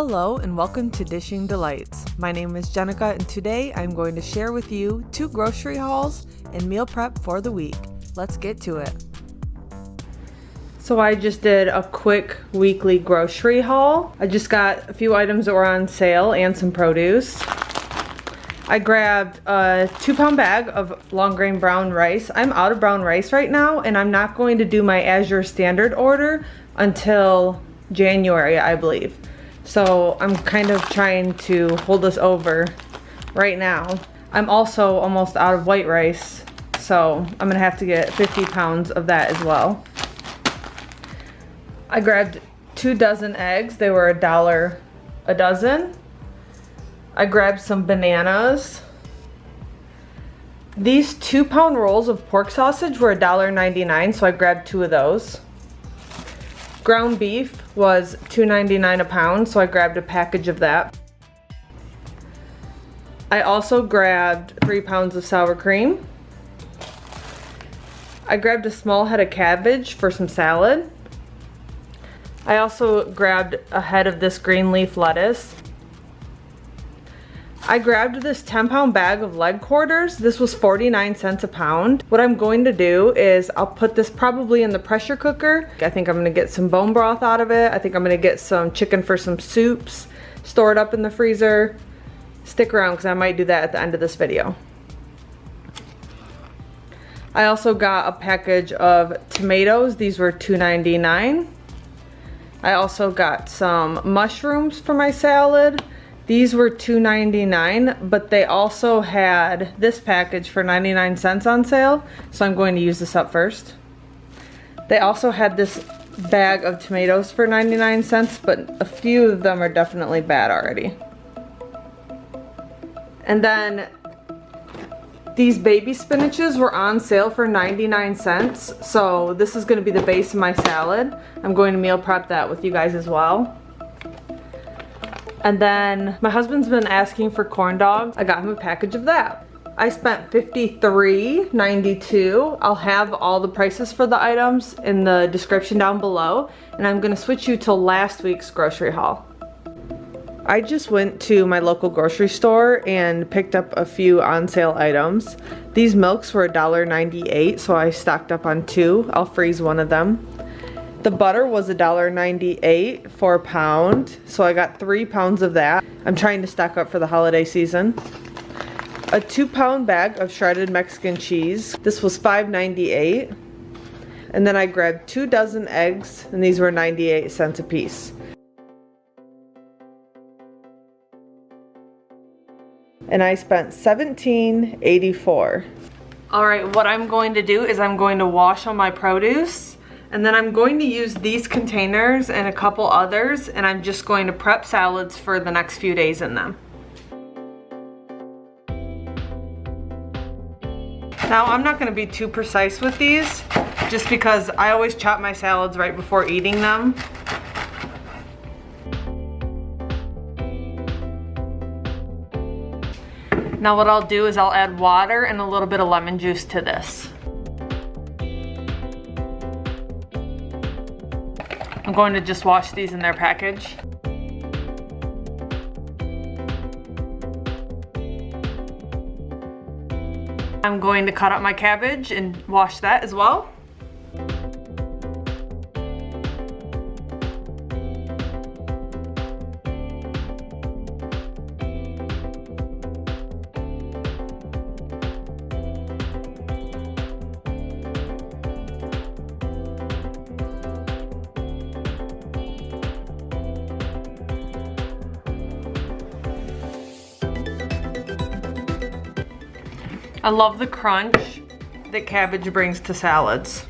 Hello and welcome to Dishing Delights. My name is Jenica and today I'm going to share with you 2 grocery hauls and meal prep for the week. Let's get to it. So I just did a quick weekly grocery haul. I just got a few items that were on sale and some produce. I grabbed a 2-pound bag of long grain brown rice. I'm out of brown rice right now and I'm not going to do my Azure standard order until January, I believe. So I'm kind of trying to hold this over right now. I'm also almost out of white rice, so I'm gonna have to get 50 pounds of that as well. I grabbed 2 dozen eggs. They were $1 a dozen. I grabbed some bananas. These 2-pound rolls of pork sausage were $1.99, so I grabbed 2 of those. Ground beef was $2.99 a pound, so I grabbed a package of that. I also grabbed 3 pounds of sour cream. I grabbed a small head of cabbage for some salad. I also grabbed a head of this green leaf lettuce. I grabbed this 10-pound bag of leg quarters. This was 49 cents a pound. What I'm going to do is I'll put this probably in the pressure cooker. I think I'm gonna get some bone broth out of it. I think I'm gonna get some chicken for some soups, store it up in the freezer. Stick around because I might do that at the end of this video. I also got a package of tomatoes. These were $2.99. I also got some mushrooms for my salad. These were $2.99, but they also had this package for 99 cents on sale, so I'm going to use this up first. They also had this bag of tomatoes for 99 cents, but a few of them are definitely bad already. And then these baby spinaches were on sale for 99 cents, so this is going to be the base of my salad. I'm going to meal prep that with you guys as well. And then my husband's been asking for corn dogs. I got him a package of that. I spent $53.92. I'll have all the prices for the items in the description down below. And I'm gonna switch you to last week's grocery haul. I just went to my local grocery store and picked up a few on sale items. These milks were $1.98, so I stocked up on 2. I'll freeze one of them. The butter was $1.98 for a pound, so I got 3 pounds of that. I'm trying to stock up for the holiday season. A 2-pound bag of shredded Mexican cheese. This was $5.98. And then I grabbed 2 dozen eggs, and these were 98 cents a piece. And I spent $17.84. All right, what I'm going to do is I'm going to wash all my produce. And then I'm going to use these containers and a couple others, and I'm just going to prep salads for the next few days in them. Now I'm not going to be too precise with these, just because I always chop my salads right before eating them. Now what I'll do is I'll add water and a little bit of lemon juice to this. I'm going to just wash these in their package. I'm going to cut up my cabbage and wash that as well. I love the crunch that cabbage brings to salads.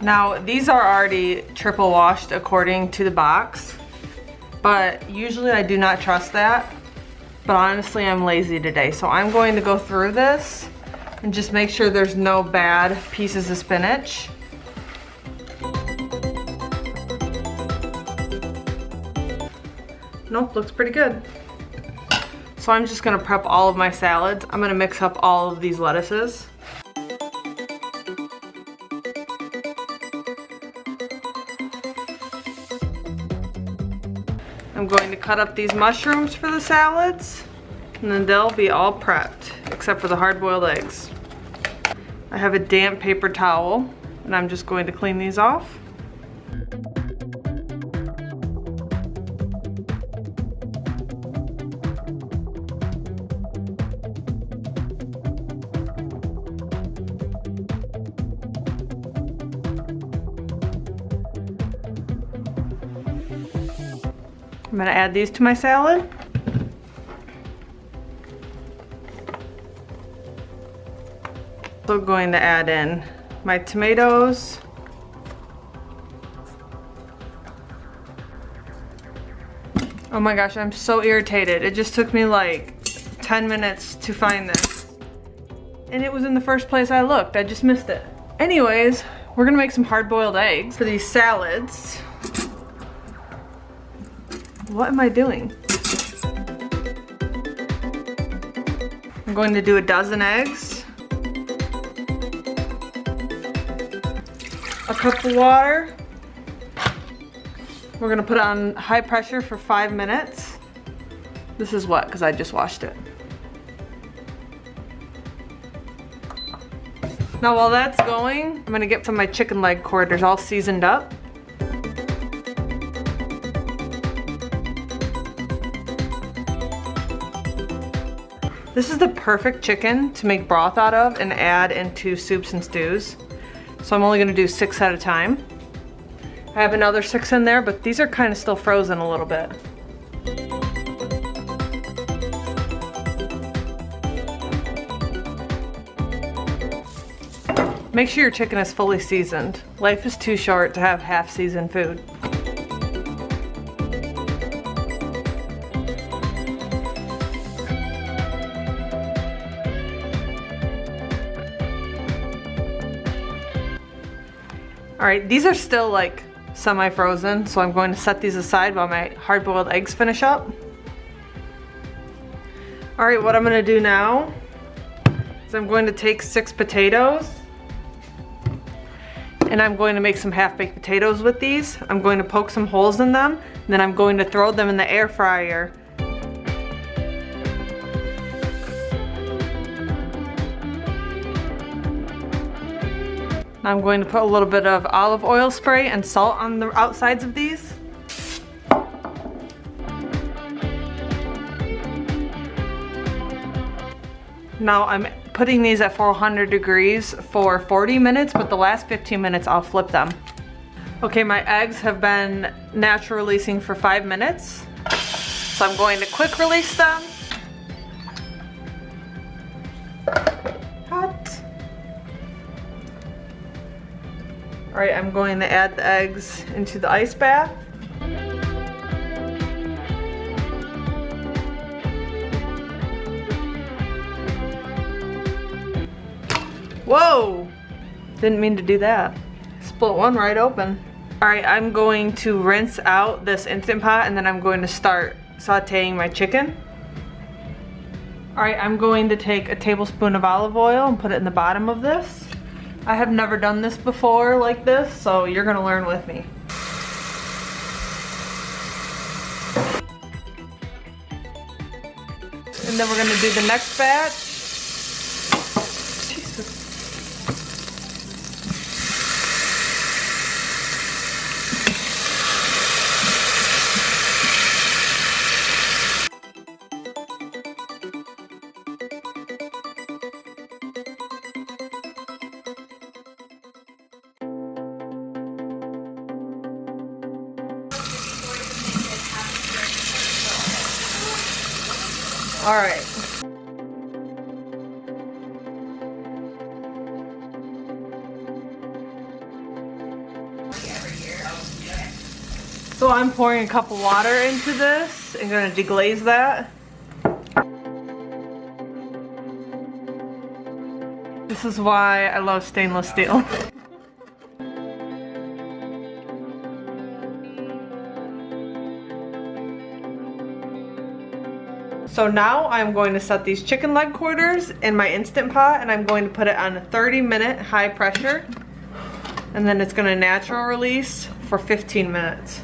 Now these are already triple washed according to the box, but usually I do not trust that. But honestly, I'm lazy today, so I'm going to go through this And just make sure there's no bad pieces of spinach. Nope, looks pretty good. So I'm just gonna prep all of my salads. I'm gonna mix up all of these lettuces. I'm going to cut up these mushrooms for the salads, and then they'll be all prepped, except for the hard-boiled eggs. I have a damp paper towel, and I'm just going to clean these off. I'm gonna add these to my salad. Also going to add in my tomatoes. Oh my gosh, I'm so irritated. It just took me like 10 minutes to find this. And it was in the first place I looked. I just missed it. Anyways, we're gonna make some hard-boiled eggs for these salads. What am I doing? I'm going to do a dozen eggs, a cup of water. We're gonna put it on high pressure for 5 minutes. This is wet because I just washed it. Now while that's going, I'm gonna get some of my chicken leg quarters all seasoned up. This is the perfect chicken to make broth out of and add into soups and stews. So I'm only gonna do 6 at a time. I have another 6 in there, but these are kind of still frozen a little bit. Make sure your chicken is fully seasoned. Life is too short to have half-seasoned food. All right, these are still like semi-frozen, so I'm going to set these aside while my hard-boiled eggs finish up. All right, what I'm gonna do now is I'm going to take 6 potatoes and I'm going to make some half-baked potatoes with these. I'm going to poke some holes in them, and then I'm going to throw them in the air fryer. I'm going to put a little bit of olive oil spray and salt on the outsides of these. Now I'm putting these at 400 degrees for 40 minutes, but the last 15 minutes I'll flip them. Okay, my eggs have been natural releasing for 5 minutes. So I'm going to quick release them. Hot. All right, I'm going to add the eggs into the ice bath. Whoa! Didn't mean to do that. Split one right open. All right, I'm going to rinse out this Instant Pot and then I'm going to start sauteing my chicken. All right, I'm going to take a tablespoon of olive oil and put it in the bottom of this. I have never done this before like this, so you're gonna learn with me. And then we're gonna do the next batch. Jesus. All right. So I'm pouring a cup of water into this and gonna deglaze that. This is why I love stainless steel. So now I'm going to set these chicken leg quarters in my Instant Pot, and I'm going to put it on a 30-minute high pressure, and then it's going to natural release for 15 minutes.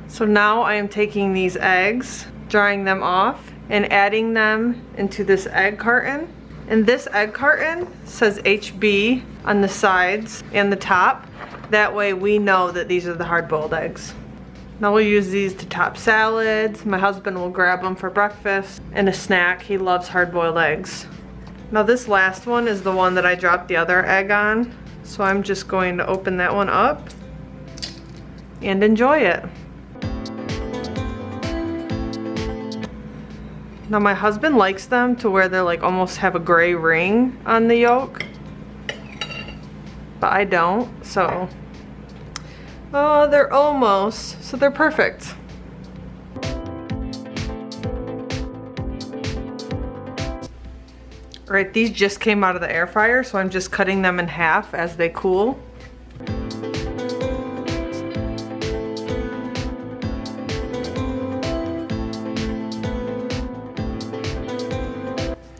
So now I am taking these eggs, drying them off, and adding them into this egg carton. And this egg carton says HB on the sides and the top. That way we know that these are the hard-boiled eggs. Now we'll use these to top salads. My husband will grab them for breakfast and a snack. He loves hard-boiled eggs. Now this last one is the one that I dropped the other egg on. So I'm just going to open that one up and enjoy it. Now my husband likes them to where they're like almost have a gray ring on the yolk. But I don't, so. Oh, they're almost, so they're perfect. All right, these just came out of the air fryer, so I'm just cutting them in half as they cool.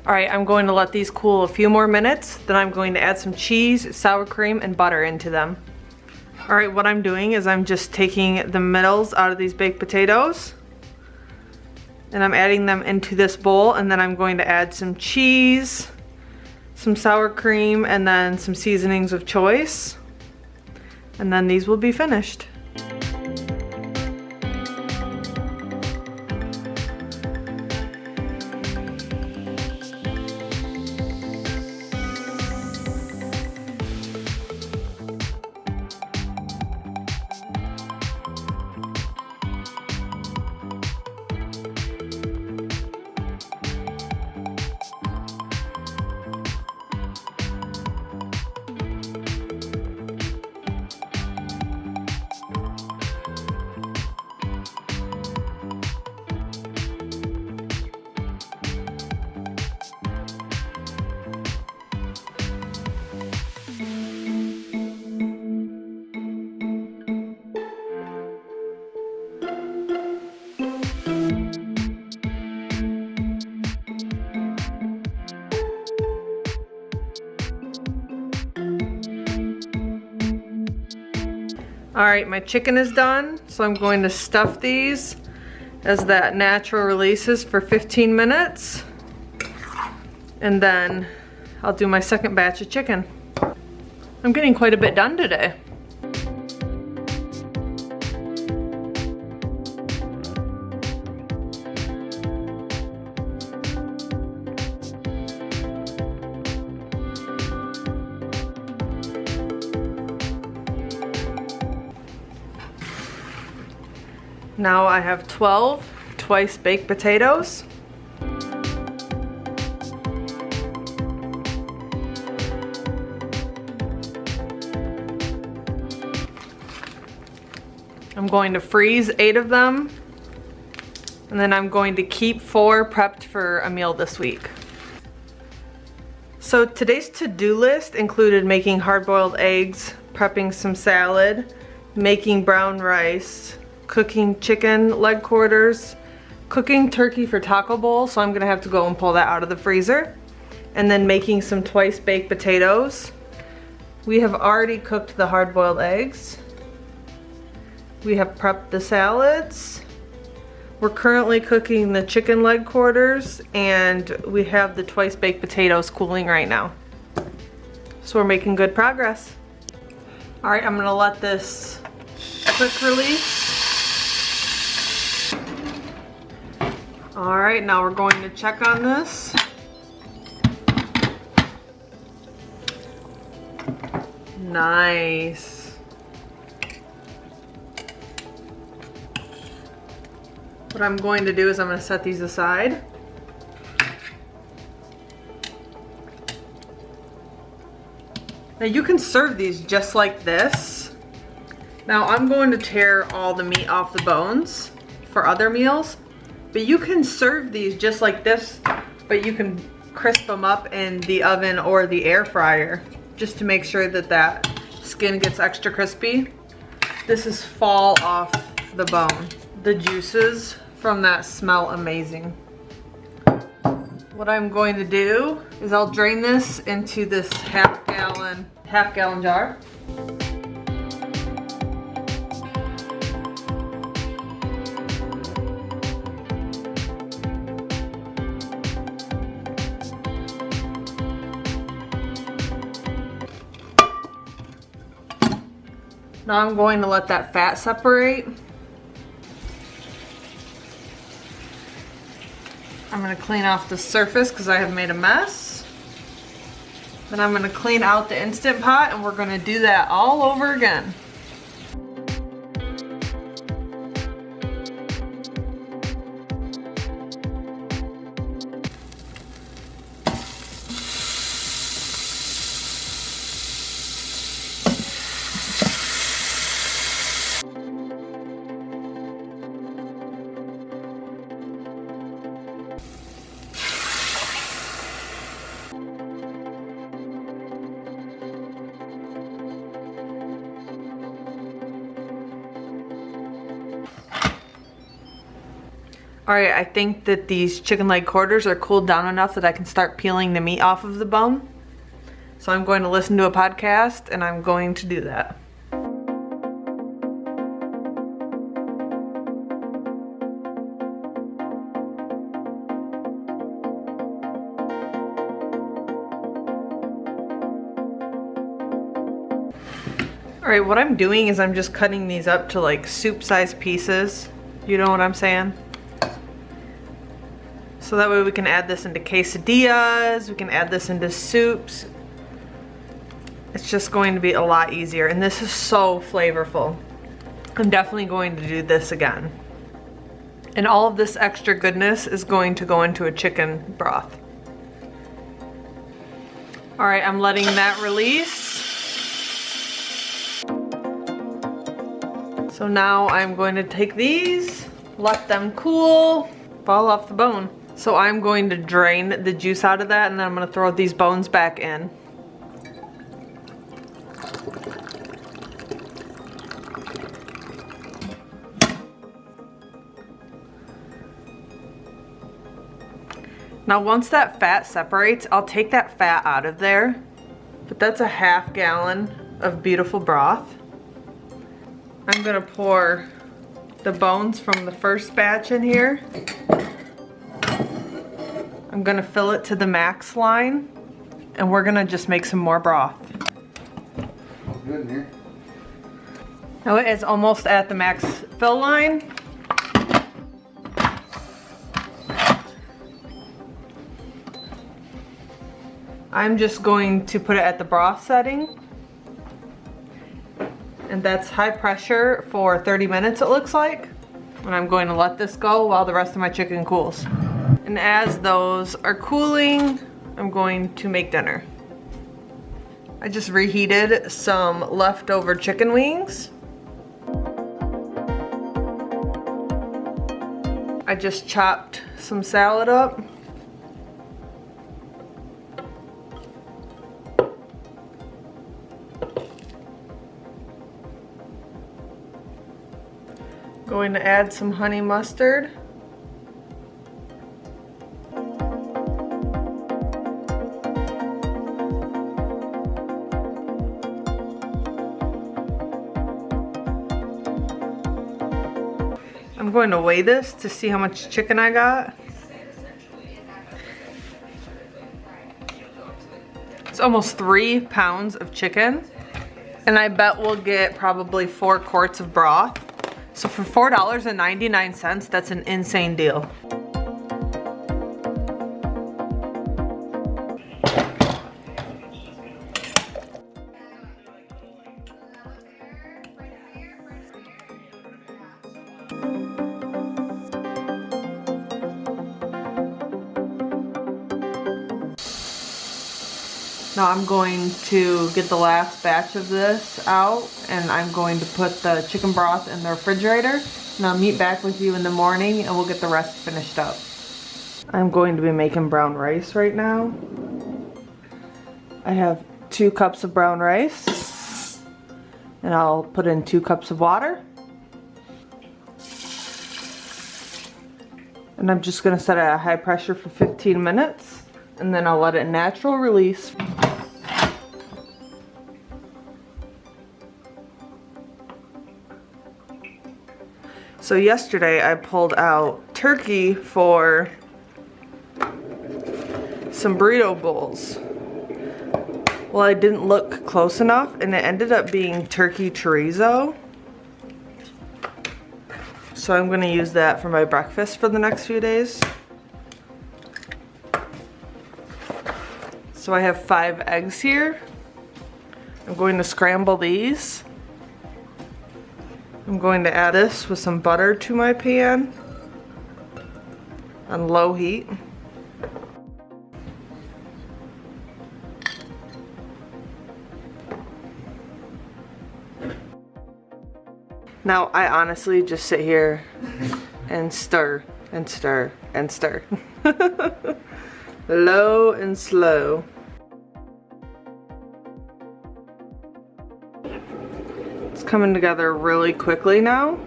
All right, I'm going to let these cool a few more minutes, then I'm going to add some cheese, sour cream, and butter into them. All right, what I'm doing is I'm just taking the middles out of these baked potatoes, and I'm adding them into this bowl, and then I'm going to add some cheese, some sour cream, and then some seasonings of choice. And then these will be finished. All right, my chicken is done, so I'm going to stuff these as that natural releases for 15 minutes. And then I'll do my second batch of chicken. I'm getting quite a bit done today. Now I have 12 twice baked potatoes. I'm going to freeze 8 of them, and then I'm going to keep 4 prepped for a meal this week. So today's to-do list included making hard-boiled eggs, prepping some salad, making brown rice, cooking chicken leg quarters, cooking turkey for taco bowl, so I'm gonna have to go and pull that out of the freezer, and then making some twice baked potatoes. We have already cooked the hard-boiled eggs. We have prepped the salads. We're currently cooking the chicken leg quarters, and we have the twice baked potatoes cooling right now. So we're making good progress. All right, I'm gonna let this quick release. All right, now we're going to check on this. Nice. What I'm going to do is I'm going to set these aside. Now you can serve these just like this. Now I'm going to tear all the meat off the bones for other meals. But you can serve these just like this, but you can crisp them up in the oven or the air fryer just to make sure that that skin gets extra crispy. This is fall off the bone. The juices from that smell amazing. What I'm going to do is I'll drain this into this half gallon jar. Now I'm going to let that fat separate. I'm going to clean off the surface because I have made a mess. Then I'm going to clean out the Instant Pot, and we're going to do that all over again. Alright, I think that these chicken leg quarters are cooled down enough that I can start peeling the meat off of the bone. So I'm going to listen to a podcast and I'm going to do that. Alright, what I'm doing is I'm just cutting these up to like soup-sized pieces. You know what I'm saying? So that way we can add this into quesadillas, we can add this into soups. It's just going to be a lot easier, and this is so flavorful. I'm definitely going to do this again. And all of this extra goodness is going to go into a chicken broth. All right, I'm letting that release. So now I'm going to take these, let them cool, fall off the bone. So I'm going to drain the juice out of that, and then I'm going to throw these bones back in. Now once that fat separates, I'll take that fat out of there. But that's a half gallon of beautiful broth. I'm going to pour the bones from the first batch in here. I'm gonna fill it to the max line, and we're gonna just make some more broth. Good in here. Now it is almost at the max fill line. I'm just going to put it at the broth setting. And that's high pressure for 30 minutes it looks like. And I'm going to let this go while the rest of my chicken cools. And as those are cooling, I'm going to make dinner. I just reheated some leftover chicken wings. I just chopped some salad up. Going to add some honey mustard. I'm going to weigh this to see how much chicken I got. It's almost 3 pounds of chicken, and I bet we'll get probably 4 quarts of broth. So for $4.99, that's an insane deal. Now I'm going to get the last batch of this out, and I'm going to put the chicken broth in the refrigerator, and I'll meet back with you in the morning and we'll get the rest finished up. I'm going to be making brown rice right now. I have 2 cups of brown rice, and I'll put in 2 cups of water. And I'm just gonna set it at high pressure for 15 minutes, and then I'll let it natural release. So yesterday I pulled out turkey for some burrito bowls. Well, I didn't look close enough and it ended up being turkey chorizo. So I'm gonna use that for my breakfast for the next few days. So I have 5 eggs here. I'm going to scramble these. I'm going to add this with some butter to my pan on low heat. Now I honestly just sit here and stir and stir and stir. Low and slow. It's coming together really quickly now.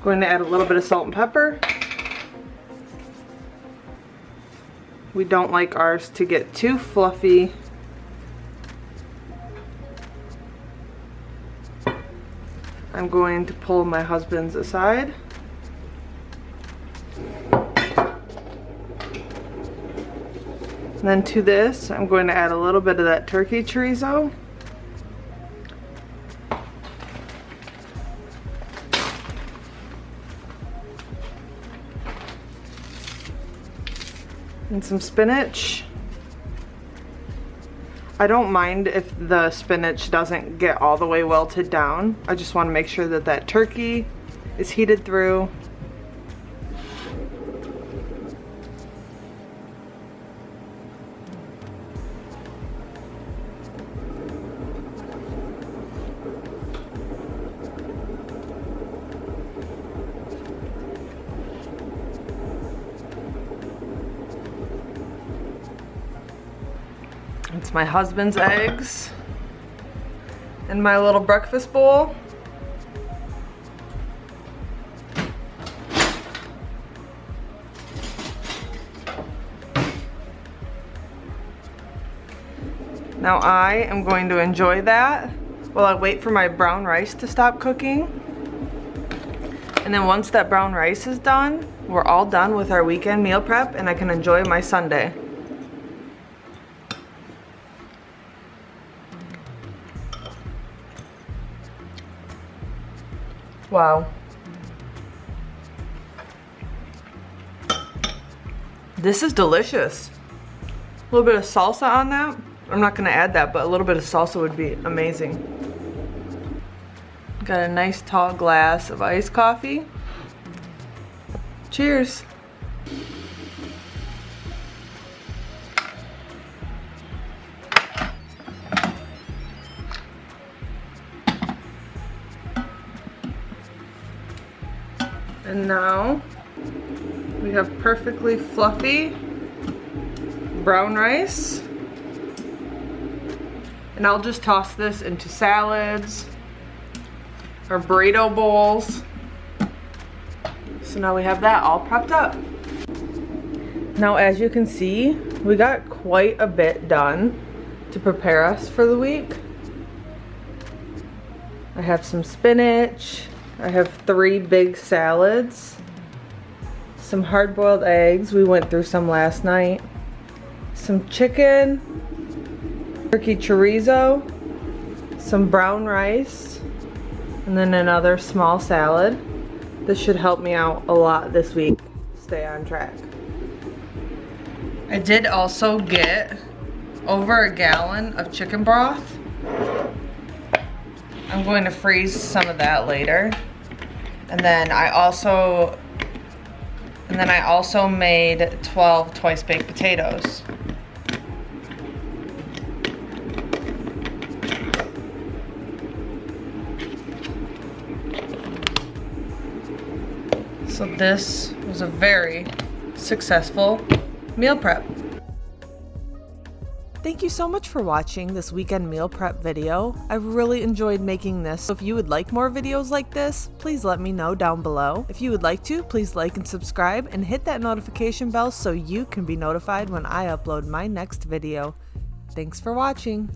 Going to add a little bit of salt and pepper. We don't like ours to get too fluffy. I'm going to pull my husband's aside. And then to this, I'm going to add a little bit of that turkey chorizo. And some spinach. I don't mind if the spinach doesn't get all the way wilted down. I just want to make sure that that turkey is heated through. It's my husband's eggs in my little breakfast bowl. Now I am going to enjoy that while I wait for my brown rice to stop cooking. And then once that brown rice is done, we're all done with our weekend meal prep and I can enjoy my Sunday. Wow. This is delicious. A little bit of salsa on that. I'm not gonna add that, but a little bit of salsa would be amazing. Got a nice tall glass of iced coffee. Cheers. And now we have perfectly fluffy brown rice. And I'll just toss this into salads or burrito bowls. So now we have that all prepped up. Now as you can see, we got quite a bit done to prepare us for the week. I have some spinach. I have 3 big salads, some hard-boiled eggs, we went through some last night, some chicken, turkey chorizo, some brown rice, and then another small salad. This should help me out a lot this week to stay on track. I did also get over a gallon of chicken broth. I'm going to freeze some of that later. And then I also made 12 twice baked potatoes. So this was a very successful meal prep. Thank you so much for watching this weekend meal prep video. I really enjoyed making this, so if you would like more videos like this, please let me know down below. If you would like to, please like and subscribe and hit that notification bell so you can be notified when I upload my next video. Thanks for watching.